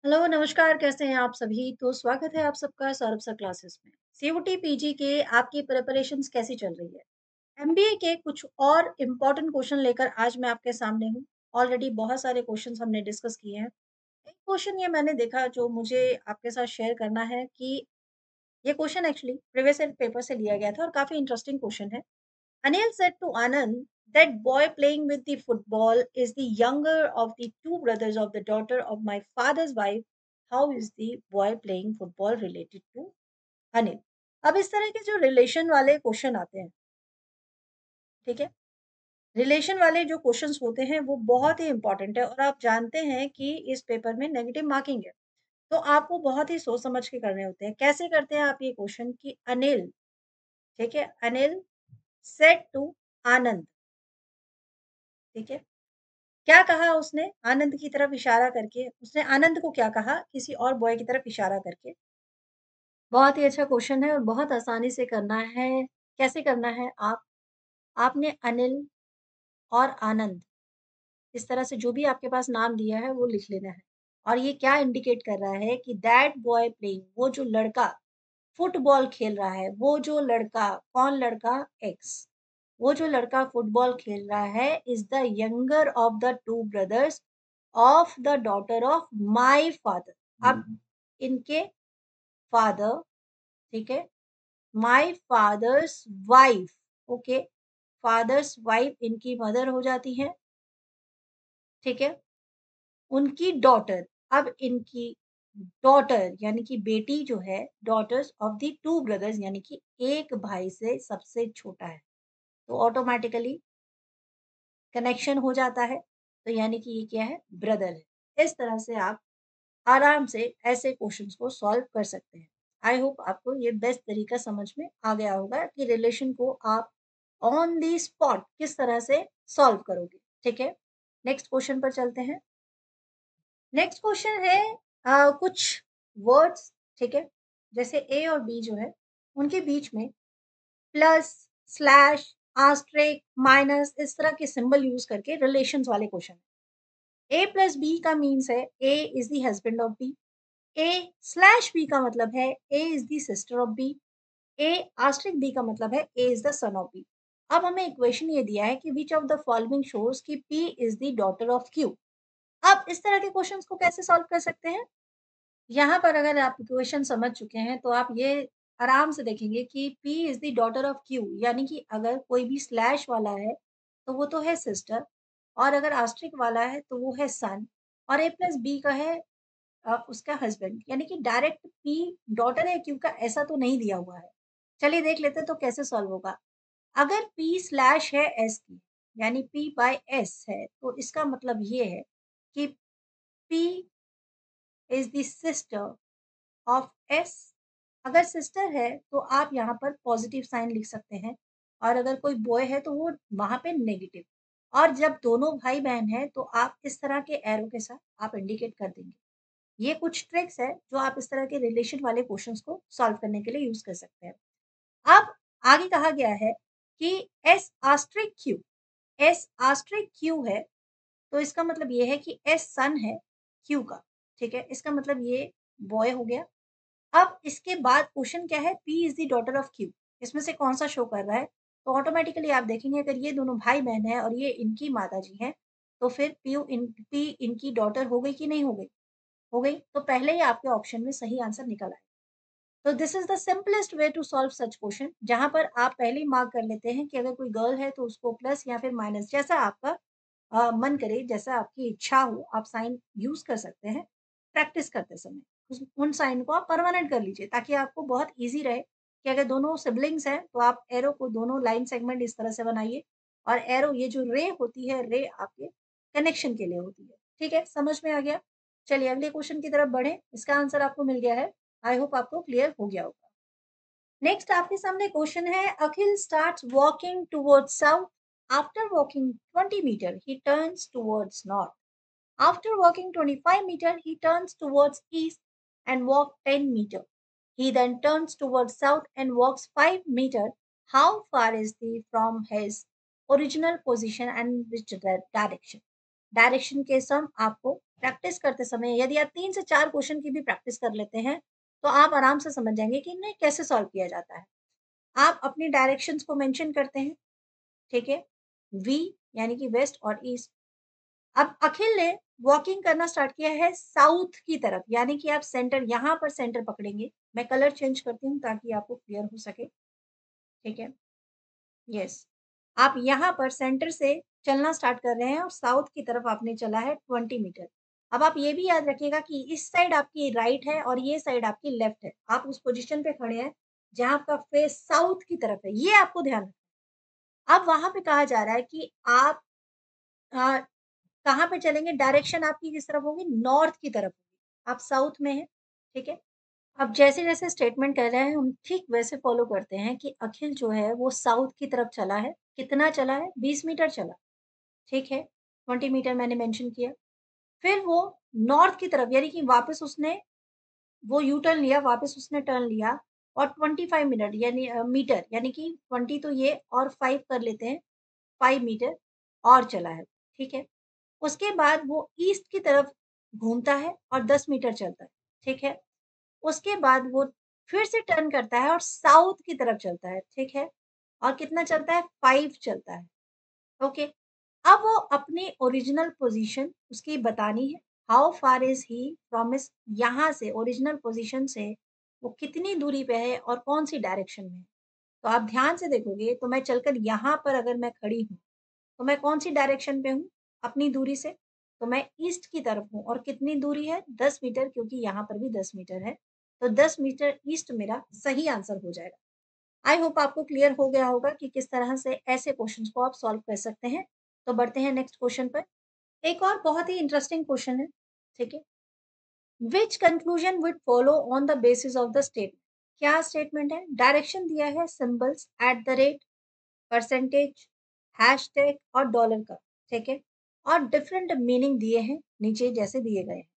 Hello, नमस्कार, कैसे हैं आप सभी? तो स्वागत है आप सबका सौरभ सा क्लासेस में। सीयूटी पीजी के आपकी प्रिपरेशंस कैसी चल रही है? एमबीए के कुछ और इम्पोर्टेंट क्वेश्चन लेकर आज मैं आपके सामने हूँ। ऑलरेडी बहुत सारे क्वेश्चंस हमने डिस्कस किए हैं। एक क्वेश्चन ये मैंने देखा जो मुझे आपके साथ शेयर करना है कि ये question actually previous year paper से लिया गया था और काफ़ी इंटरेस्टिंग क्वेश्चन है। Anil said to Anand that boy playing with the football is the younger of the two brothers of the daughter of my father's wife. How is the boy playing football related to Anil? अब इस तरह के जो relation वाले question आते हैं, ठीक है? रिलेशन वाले जो क्वेश्चंस होते हैं वो बहुत ही इंपॉर्टेंट है और आप जानते हैं कि इस पेपर में नेगेटिव मार्किंग है। तो आपको बहुत ही सोच समझ के करने होते हैं। कैसे करते हैं आप ये क्वेश्चन कि अनिल, ठीक है? अनिल सेड टू आनंद, ठीक है? क्या कहा उसने? आनंद की तरफ इशारा करके। उसने आनंद को क्या कहा? किसी और बॉय की तरफ इशारा करके। बहुत ही अच्छा क्वेश्चन है और बहुत आसानी से करना है। कैसे करना है आपने अनिल और आनंद इस तरह से जो भी आपके पास नाम दिया है वो लिख लेना है। और ये क्या इंडिकेट कर रहा है कि दैट बॉय प्लेइंग, वो जो लड़का फुटबॉल खेल रहा है, वो जो लड़का, कौन लड़का? एक्स। वो जो लड़का फुटबॉल खेल रहा है is the younger of the two brothers of the daughter of my father. अब इनके फादर, ठीक है, my father's wife, okay, father's wife इनकी मदर हो जाती है, ठीक है, उनकी डॉटर। अब इनकी डॉटर यानी कि बेटी जो है, daughters of the two brothers यानी कि एक भाई से सबसे छोटा है, तो ऑटोमेटिकली कनेक्शन हो जाता है। तो यानी कि ये क्या है? ब्रदर है। इस तरह से आप आराम से ऐसे क्वेश्चंस को सॉल्व कर सकते हैं। आई होप आपको ये बेस्ट तरीका समझ में आ गया होगा कि रिलेशन को आप ऑन दी स्पॉट किस तरह से सॉल्व करोगे। ठीक है, नेक्स्ट क्वेश्चन पर चलते हैं। नेक्स्ट क्वेश्चन है कुछ वर्ड्स, ठीक है, जैसे ए और बी जो है उनके बीच में प्लस, स्लैश, आस्ट्रिक, माइनस इस तरह के सिंबल यूज करके रिलेशंस वाले क्वेश्चन। ए प्लस बी का मीन्स है A is the husband of B. A slash B का मतलब है A is the sister of B. A asterisk B का मतलब है A is the son of B. अब हमें इक्वेशन ये दिया है कि which of the following shows कि P is the daughter of Q. अब इस तरह के क्वेश्चंस को कैसे सॉल्व कर सकते हैं? यहाँ पर अगर आप इक्वेशन समझ चुके हैं तो आप ये आराम से देखेंगे कि P is the daughter of Q, यानी कि अगर कोई भी स्लैश वाला है तो वो तो है सिस्टर, और अगर आस्ट्रिक वाला है तो वो है सन, और A प्लस बी का है उसका हस्बैंड, यानी कि डायरेक्ट P डॉटर है Q का ऐसा तो नहीं दिया हुआ है। चलिए देख लेते हैं तो कैसे सॉल्व होगा। अगर P स्लैश है S की, यानी P बाय S है, तो इसका मतलब ये है कि P is the sister of S. अगर सिस्टर है तो आप यहाँ पर पॉजिटिव साइन लिख सकते हैं, और अगर कोई बॉय है तो वो वहां पे नेगेटिव। और जब दोनों भाई बहन हैं तो आप इस तरह के एरो के साथ आप इंडिकेट कर देंगे। ये कुछ ट्रिक्स है जो आप इस तरह के रिलेशन वाले क्वेश्चंस को सॉल्व करने के लिए यूज कर सकते हैं। अब आगे कहा गया है कि S Austric Q, S Austric Q है, तो इसका मतलब ये है कि एस सन है क्यू का। ठीक है, इसका मतलब ये बॉय हो गया। अब इसके बाद क्वेश्चन क्या है? P is the daughter of Q, इसमें से कौन सा शो कर रहा है? तो ऑटोमेटिकली आप देखेंगे अगर ये दोनों भाई बहन है और ये इनकी माता जी हैं, तो फिर पी इनकी डॉटर हो गई कि नहीं हो गई? हो गई, तो पहले ही आपके ऑप्शन में सही आंसर निकल आए। तो this is the simplest way to solve such question, जहां पर आप पहले ही मार्क कर लेते हैं कि अगर कोई गर्ल है तो उसको प्लस या फिर माइनस, जैसा आपका मन करे, जैसा आपकी इच्छा हो, आप साइन यूज कर सकते हैं प्रैक्टिस करते समय। उन साइन को आप परमानेंट कर लीजिए ताकि आपको बहुत ईजी रहे कि अगर दोनों सिबलिंग्स हैं तो आप एरो को दोनों लाइन सेगमेंट इस तरह से बनाइए, और एरो ये जो रे होती है, रे आपके कनेक्शन के लिए होती है। ठीक है, समझ में आ गया? चलिए अगले क्वेश्चन की तरफ बढ़े, इसका आंसर आपको मिल गया है। आई होप आपको क्लियर हो गया होगा। नेक्स्ट आपके सामने क्वेश्चन है, Akhil starts walking towards south. After walking 20 metre he turns towards north. After walking 25 metre he turns towards east and walk 10 meter. He then turns towards south and walks 5 meter. How far is he from his original position and which direction? Direction के सम आपको practice करते समय यदि आप 3 से 4 question की भी practice कर लेते हैं, तो आप आराम से समझ जाएँगे कि इन्हें कैसे सॉल्व किया जाता है। आप अपनी डायरेक्शंस को मेंशन करते हैं, ठीक है? वी यानी कि वेस्ट और ईस्ट। अब अखिल ने वॉकिंग करना स्टार्ट किया है साउथ की तरफ, यानी कि आप सेंटर यहाँ पर सेंटर पकड़ेंगे। मैं कलर चेंज करती हूँ ताकि आपको क्लियर हो सके, ठीक है? यस। आप यहाँ पर सेंटर से चलना स्टार्ट कर रहे हैं और साउथ की तरफ आपने चला है 20 मीटर। अब आप ये भी याद रखिएगा कि इस साइड आपकी राइट है और ये साइड आपकी लेफ्ट है। आप उस पोज़ीशन पे खड़े हैं, जहाँ आपका फेस साउथ की तरफ है, ये आपको ध्यान रखना है। अब वहाँ पे कहा जा रहा है कि आप अ, कहाँ पे चलेंगे, डायरेक्शन आपकी किस तरफ होगी, नॉर्थ की तरफ होगी। आप साउथ में हैं, ठीक है? अब जैसे-जैसे स्टेटमेंट कह रहे हैं, हम ठीक वैसे फ़ॉलो करते हैं कि अखिल जो है वो साउथ की तरफ चला है। कितना चला है? 20 मीटर चला, ठीक है? 20 मीटर मैंने मेंशन किया। फिर वो नॉर्थ की तरफ यानी कि वापस उसने वो यू टर्न लिया, वापस उसने टर्न लिया और 25 मिनट यानी मीटर यानी कि 20 तो ये और 5 कर लेते हैं, 5 मीटर और चला है, ठीक है? उसके बाद वो ईस्ट की तरफ घूमता है और 10 मीटर चलता है, ठीक है? उसके बाद वो फिर से टर्न करता है और साउथ की तरफ चलता है, ठीक है? और कितना चलता है? 5 चलता है, ओके। अब वो अपनी ओरिजिनल पोज़ीशन उसकी बतानी है। How far is he from his, यहाँ से ओरिजिनल पोज़ीशन से वो कितनी दूरी पे है और कौन-सी डायरेक्शन में है। तो आप ध्यान से देखोगे तो मैं चलकर यहाँ पर अगर मैं खड़ी हूँ, तो मैं कौन-सी डायरेक्शन पे हूँ अपनी दूरी से? तो मैं ईस्ट की तरफ हूँ और कितनी दूरी है? 10 मीटर, क्योंकि यहाँ पर भी 10 मीटर है। तो 10 मीटर ईस्ट मेरा सही आंसर हो जाएगा। आई होप आपको क्लियर हो गया होगा कि किस तरह से ऐसे क्वेश्चंस को आप सॉल्व कर सकते हैं। तो बढ़ते हैं नेक्स्ट क्वेश्चन पर। एक और बहुत ही इंटरेस्टिंग क्वेश्चन है, ठीक है? Which conclusion would follow on the basis of the statement? क्या स्टेटमेंट है? डायरेक्शन दिया है symbols, at the rate, percentage, hashtag और डॉलर का, ठीक है? और डिफरेंट मीनिंग दिए हैं नीचे जैसे दिए गए हैं।